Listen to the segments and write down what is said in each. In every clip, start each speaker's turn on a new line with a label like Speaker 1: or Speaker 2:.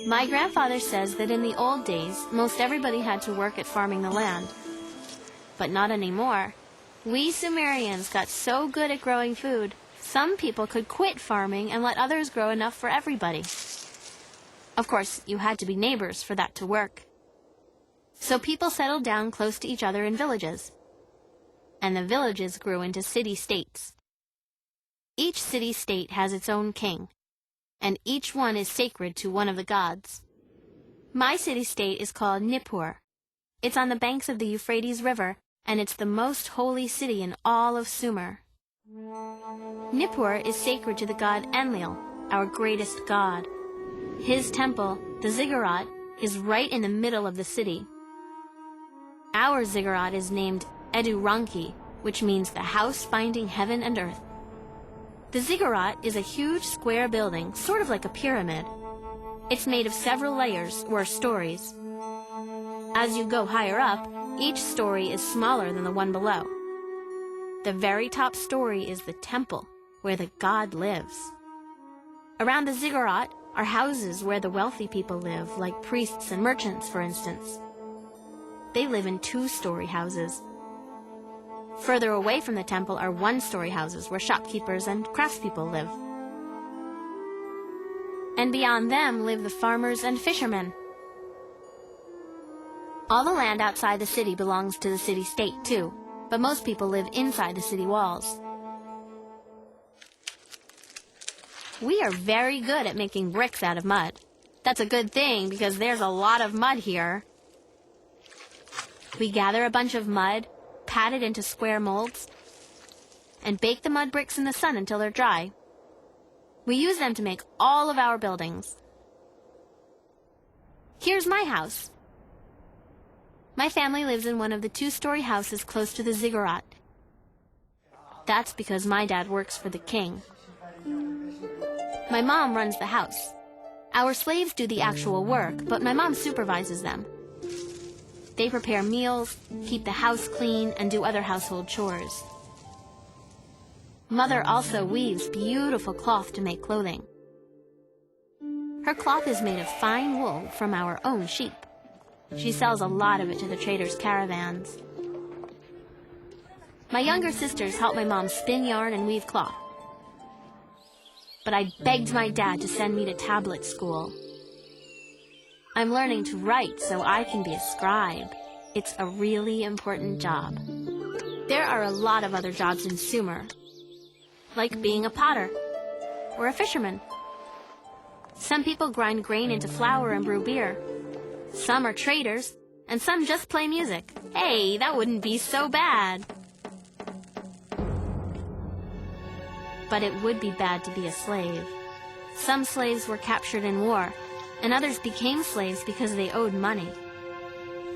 Speaker 1: My grandfather says that in the old days, most everybody had to work at farming the land. But not anymore. We Sumerians got so good at growing food, some people could quit farming and let others grow enough for everybody. Of course, you had to be neighbors for that to work. So people settled down close to each other in villages. And the villages grew into city-states. Each city-state has its own king, and each one is sacred to one of the gods. My city-state is called Nippur. It's on the banks of the Euphrates River, and it's the most holy city in all of Sumer. Nippur is sacred to the god Enlil, our greatest god. His temple, the ziggurat, is right in the middle of the city. Our ziggurat is named Eduranki, which means the house binding heaven and earth. The ziggurat is a huge square building, sort of like a pyramid. It's made of several layers, or stories. As you go higher up, each story is smaller than the one below. The very top story is the temple, where the god lives. Around the ziggurat are houses where the wealthy people live, like priests and merchants, for instance. They live in two-story houses. Further away from the temple are one-story houses where shopkeepers and craftspeople live. And beyond them live the farmers and fishermen. All the land outside the city belongs to the city-state, too, but most people live inside the city walls. We are very good at making bricks out of mud. That's a good thing because there's a lot of mud here. We gather a bunch of mud, pat it into square molds, and bake the mud bricks in the sun until they're dry. We use them to make all of our buildings. Here's my house. My family lives in one of the two-story houses close to the ziggurat. That's because my dad works for the king. My mom runs the house. Our slaves do the actual work, but my mom supervises them. They prepare meals, keep the house clean, and do other household chores. Mother also weaves beautiful cloth to make clothing. Her cloth is made of fine wool from our own sheep. She sells a lot of it to the traders' caravans. My younger sisters help my mom spin yarn and weave cloth. But I begged my dad to send me to tablet school. I'm learning to write so I can be a scribe. It's a really important job. There are a lot of other jobs in Sumer, like being a potter or a fisherman. Some people grind grain into flour and brew beer. Some are traders, and some just play music. Hey, that wouldn't be so bad. But it would be bad to be a slave. Some slaves were captured in war, and others became slaves because they owed money.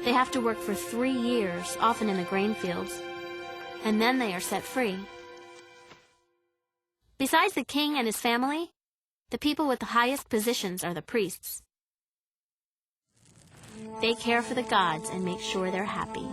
Speaker 1: They have to work for 3 years, often in the grain fields, and then they are set free. Besides the king and his family, the people with the highest positions are the priests. They care for the gods and make sure they're happy.